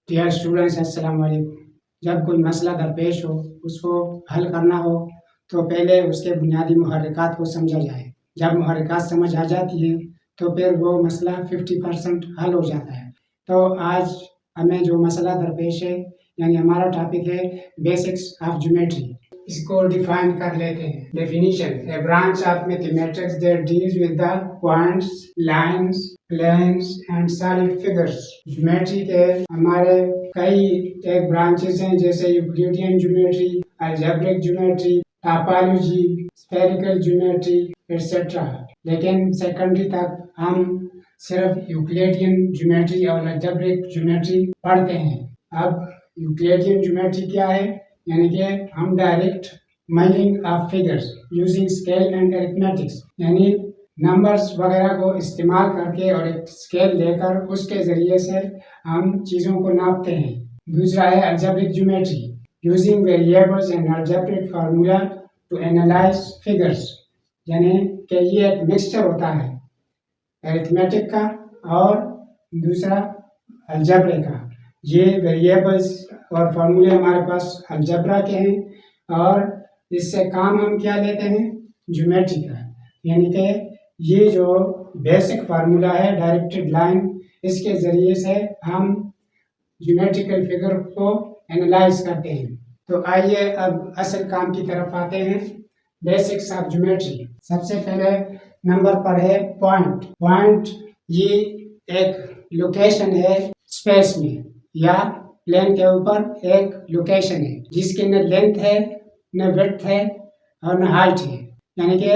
Dear students अस्सलाम वालेकुम। जब कोई मसला दरपेश हो, उसको हल करना हो तो पहले उसके बुनियादी मुहर्रिकात को समझा जाए। जब मुहर्रिकात समझ आ जाती हैं तो फिर वो मसला 50% हल हो जाता है। तो आज हमें जो मसला दरपेश है यानी हमारा टॉपिक है बेसिक्स ऑफ ज्योमेट्री। इसको डिफाइन कर लेते हैं। Definition: a branch of mathematics that deals with the points, lines, planes and solid figures. Geometry के हमारे कई एक ब्रांचेस हैं, जैसे Euclidean geometry, algebraic geometry, topology, spherical geometry etcetera. लेकिन सेकेंडरी तक हम सिर्फ यूक्लिडियन ज्योमेट्री और अलजेब्रिक ज्योमेट्री पढ़ते हैं। अब यूक्लिडियन ज्योमेट्री क्या है? यानी कि हम direct measuring of figures using scale and arithmetics, यानी नंबर्स वगैरह को इस्तेमाल करके और एक स्केल लेकर उसके ज़रिए से हम चीज़ों को नापते हैं। दूसरा है algebraic geometry, using variables and algebraic formula to analyse figures, यानी कि ये एक मिक्सचर होता है अरिथमेटिक का और दूसरा अलजेब्रा का। ये वेरिएबल्स और फार्मूले हमारे पास अलजेब्रा के हैं और इससे काम हम क्या लेते हैं? ज्योमेट्री का। यानी कि ये जो बेसिक फार्मूला है डायरेक्टेड लाइन, इसके ज़रिए से हम ज्योमेट्रिकल फिगर को एनालाइज करते हैं। तो आइए अब असल काम की तरफ आते हैं। Basics of geometry. सबसे पहले नंबर पर है पॉइंट। पॉइंट ये एक लोकेशन है स्पेस में या प्लेन के ऊपर एक लोकेशन है जिसकी न लेंथ है, न विड्थ है और न हाइट है, यानी कि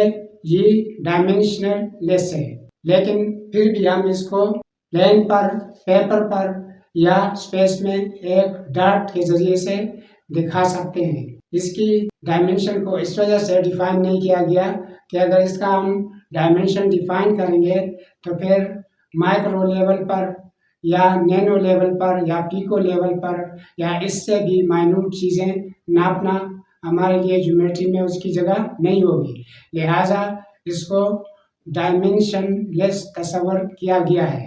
ये डायमेंशनल लेस है। लेकिन फिर भी हम इसको प्लेन पर, पेपर पर या स्पेस में एक डॉट के जरिए से दिखा सकते हैं। इसकी डायमेंशन को इस वजह से डिफाइन नहीं किया गया कि अगर इसका हम डायमेंशन डिफाइन करेंगे तो फिर माइक्रो लेवल पर या नैनो लेवल पर या पीको लेवल पर या इससे भी माइन्यूट चीज़ें नापना हमारे लिए ज्योमेट्री में उसकी जगह नहीं होगी। लिहाजा इसको डायमेंशन लेस तस्वर किया गया है।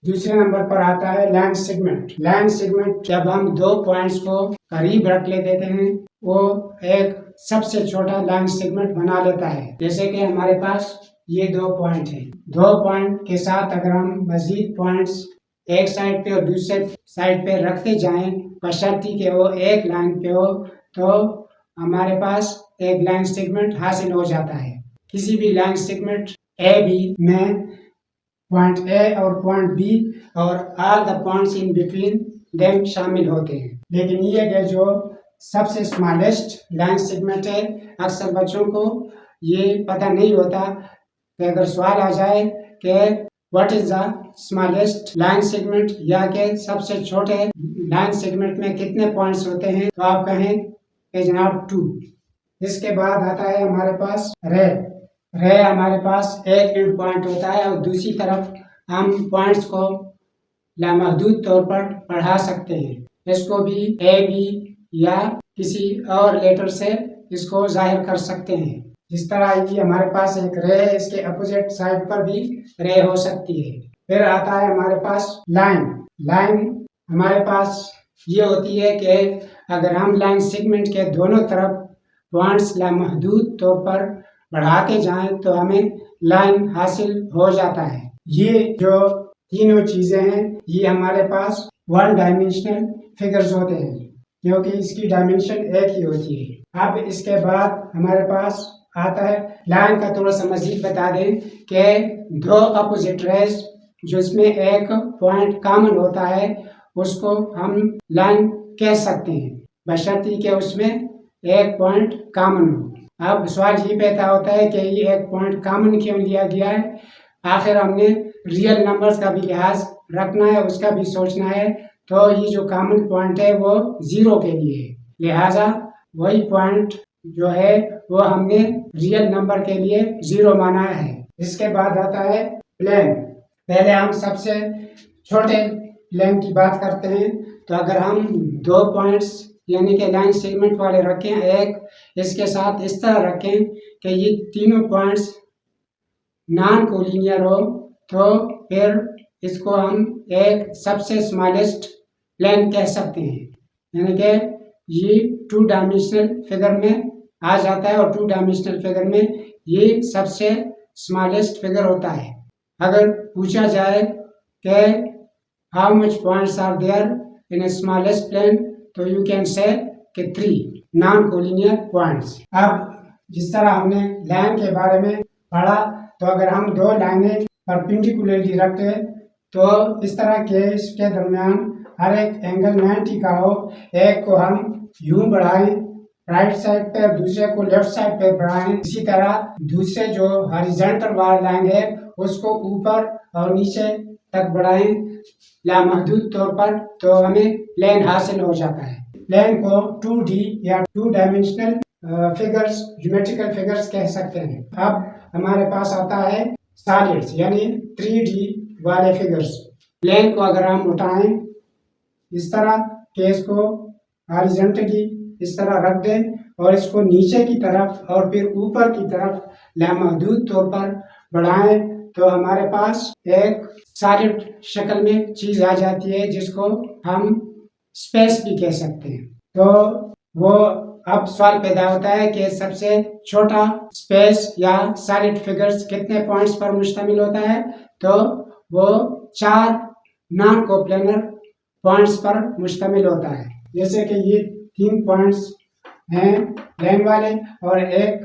दूसरे नंबर पर आता है लाइन सेगमेंट। लाइन सेगमेंट जब हम दो पॉइंट्स को करीब रख लेते हैं, वो एक सबसे छोटा लाइन सेगमेंट बना लेता है। जैसे कि हमारे पास ये दो पॉइंट हैं। दो पॉइंट के साथ अगर हम मजीद पॉइंट्स एक साइड पे और दूसरे साइड पे रखते जाएं, बशर्ते कि वो एक लाइन पे हो, तो हमारे पास एक लाइन सेगमेंट हासिल हो जाता है। किसी भी लाइन सेगमेंट ए बी में पॉइंट ए और पॉइंट बी और all the points in between them शामिल होते हैं। लेकिन ये कि जो सबसे स्मॉलेस्ट लाइन सेगमेंट है, अक्सर बच्चों को ये पता नहीं होता कि अगर सवाल आ जाए कि what is the smallest line segment या कि सबसे छोटे लाइन सेगमेंट में कितने पॉइंट्स होते हैं, तो आप कहें कि जनाब 2। इसके बाद आता है हमारे पास रे। रे हमारे पास एक एंड पॉइंट होता है और दूसरी तरफ हम पॉइंट्स को लामहदूद तौर पर बढ़ा सकते हैं। इसको भी ए बी या किसी और लेटर से इसको जाहिर कर सकते हैं। जिस तरह ये हमारे पास एक रे है, इसके अपोजिट साइड पर भी रे हो सकती है। फिर आता है हमारे पास लाइन। लाइन हमारे पास ये होती है कि अगर हम लाइन सेगमेंट के दोनों तरफ पॉइंट्स लामहदूद तौर पर बढ़ाते जाएं तो हमें लाइन हासिल हो जाता है। ये जो तीनों चीज़ें हैं ये हमारे पास वन डायमेंशनल फिगर्स होते हैं क्योंकि इसकी डायमेंशन एक ही होती है। अब इसके बाद हमारे पास आता है लाइन का थोड़ा सा मज़ीद बता दें कि दो अपोजिट रेज जिसमें एक पॉइंट कॉमन होता है उसको हम लाइन कह सकते हैं, बशर्ते कि उसमें एक पॉइंट कॉमन हो। अब सवाल ये पैदा होता है कि ये एक पॉइंट कॉमन क्यों लिया गया है? आखिर हमने रियल नंबर्स का भी लिहाज रखना है, उसका भी सोचना है। तो ये जो कॉमन पॉइंट है वो 0 के लिए है, लिहाजा वही पॉइंट जो है वो हमने रियल नंबर के लिए 0 माना है। इसके बाद आता है प्लेन। पहले हम सबसे छोटे प्लेन की बात करते हैं। तो अगर हम दो पॉइंट्स यानी कि लाइन सेगमेंट वाले रखें, एक इसके साथ इस तरह रखें कि ये तीनों पॉइंट्स नॉन कोलिनियर हो, तो फिर इसको हम एक सबसे स्मॉलेस्ट प्लेन कह सकते हैं, यानी कि ये 2 डायमेंशनल फिगर में आ जाता है और 2 डायमेंशनल फिगर में ये सबसे स्मॉलेस्ट फिगर होता है। अगर पूछा जाए कि how much points are there in a smallest plane, तो यू कैन से कि 3 नॉन कोलिनियर पॉइंट्स। अब जिस तरह हमने लाइन के बारे में पढ़ा, तो अगर हम 2 लाइनें परपेंडिकुलरली रखते तो इस तरह के इसके दरमियान हर एक एंगल 90 का हो। एक को हम यूं बढ़ाएं राइट साइड पे और दूसरे को लेफ्ट साइड पे बढ़ाएं। इसी तरह दूसरे जो हॉरिजॉन्टल वाली लाइन है उसको ऊपर और नीचे तक बढ़ाएं लामहदूद तौर पर, तो हमें प्लेन हासिल हो जाता है। प्लेन को 2D या 2 डायमेंशनल फिगर्स, ज्योमेट्रिकल फिगर्स कह सकते हैं। अब हमारे पास आता है सॉलिड्स यानी 3D वाले फिगर्स। प्लेन को अगर हम उठाएं इस तरह के, इसको हॉरिजॉन्टली इस तरह रख दें और इसको नीचे की तरफ और फिर ऊपर की तरफ लामहदूद तौर पर बढ़ाएं, तो हमारे पास एक सॉलिड शक्ल में चीज आ जाती है जिसको हम स्पेस भी कह सकते हैं। तो वो अब सवाल पैदा होता है कि सबसे छोटा स्पेस या सॉलिड फिगर्स कितने पॉइंट्स पर मुश्तमिल होता है, तो वो 4 नॉन कोप्लेनर पॉइंट्स पर मुश्तमिल होता है। जैसे कि ये 3 पॉइंट्स हैं प्लेन वाले और एक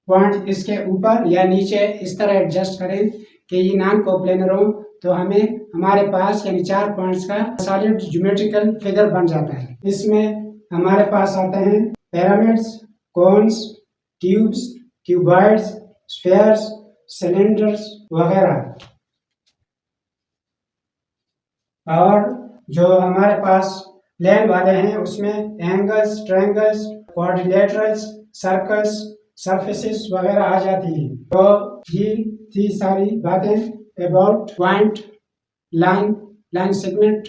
पॉइंट इसके ऊपर या नीचे इस तरह एडजस्ट करें कि ये नॉन कोप्लेनर हो, तो हमारे पास यानी 4 पॉइंट्स का सॉलिड ज्योमेट्रिकल फिगर बन जाता है। इसमें हमारे पास आते हैं pyramids, cones, tubes, cuboids, spheres, cylinders वगैरह। और जो हमारे पास प्लेन वाले हैं उसमें angles, triangles, quadrilaterals, circles, surfaces वगैरह आ जाती हैं। तो ये थी सारी बातें about point, line, line segment,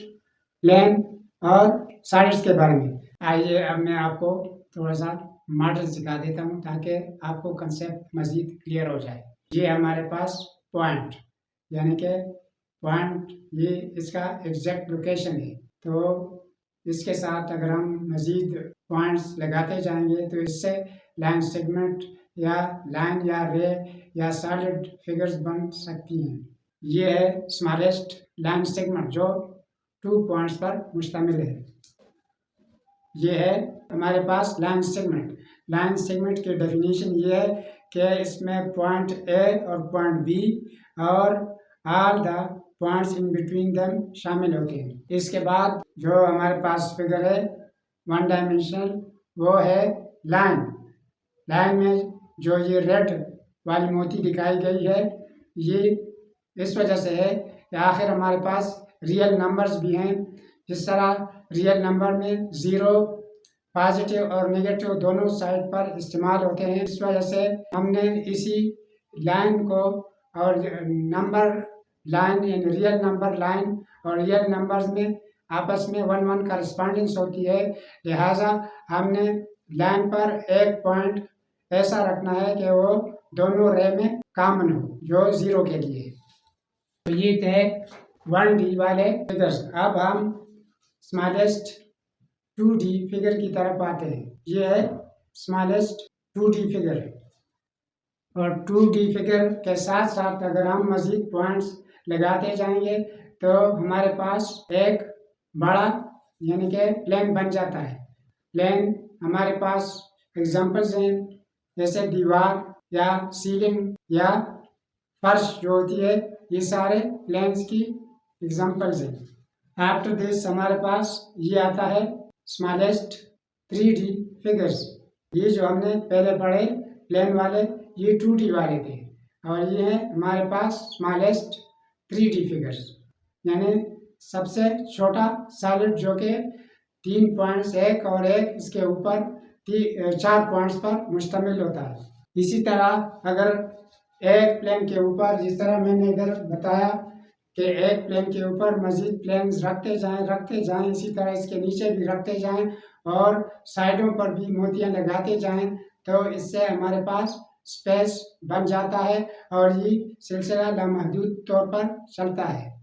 plane और सॉलिड्स के बारे में। आइए अब मैं आपको थोड़ा सा मॉडल सिखा देता हूँ ताकि आपको कंसेप्ट मज़ीद क्लियर हो जाए। ये हमारे पास पॉइंट यानी कि पॉइंट, ये इसका एग्जैक्ट लोकेशन है। तो इसके साथ अगर हम मज़ीद पॉइंट्स लगाते जाएंगे तो इससे लाइन सेगमेंट या लाइन या रे या सॉलिड फिगर्स बन सकती हैं। ये है स्मॉलेस्ट लाइन सेगमेंट जो 2 पॉइंट्स पर मुश्तमिल है। ये है हमारे पास लाइन सेगमेंट। लाइन सेगमेंट की डेफिनेशन ये है कि इसमें पॉइंट ए और पॉइंट बी और all the points in between them शामिल होते हैं। इसके बाद जो हमारे पास फिगर है 1 डायमेंशनल, वो है लाइन। लाइन में जो ये रेड वाली मोती दिखाई गई है, ये इस वजह से है कि आखिर हमारे पास रियल नंबर्स भी हैं। जिस तरह रियल नंबर में 0 पॉजिटिव और नेगेटिव दोनों साइड पर इस्तेमाल होते हैं, इस वजह से हमने इसी लाइन को और नंबर लाइन यानी रियल नंबर लाइन और रियल नंबर्स में आपस में 1-1 करस्पॉन्डेंस होती है। लिहाजा हमने लाइन पर एक पॉइंट ऐसा रखना है कि वो दोनों रे में कॉमन हो जो 0 के लिए। तो ये थे 1D वाले फिगर्स। अब हम स्मॉलेस्ट 2D फिगर की तरफ आते हैं। ये है स्मॉलेस्ट 2D फिगर। और 2D फिगर के साथ साथ अगर हम मज़ीद पॉइंट्स लगाते जाएंगे तो हमारे पास एक बड़ा यानी कि प्लेन बन जाता है। प्लेन हमारे पास एग्जांपल्स हैं जैसे दीवार या सीलिंग या फर्श जो होती है, ये सारे प्लेन्स की एग्जांपल्स हैं। आफ्टर दिस हमारे पास ये आता है स्मॉलेस्ट 3D फिगर्स। ये जो हमने पहले पढ़े प्लेन वाले, ये 2D वाले थे और ये है हमारे पास स्मॉलेस्ट 3D फिगर्स, यानी सबसे छोटा सॉलिड जो कि 3 पॉइंट्स, एक और एक इसके ऊपर 4 पॉइंट्स पर मुश्तमिल होता है। इसी तरह अगर एक प्लेन के ऊपर, जिस तरह मैंने इधर बताया कि एक प्लेन के ऊपर मज़ीद प्लेन्स रखते जाएं, इसी तरह इसके नीचे भी रखते जाएं और साइडों पर भी मोतियां लगाते जाएं, तो इससे हमारे पास स्पेस बन जाता है और ये सिलसिला लामहदूद तौर पर चलता है।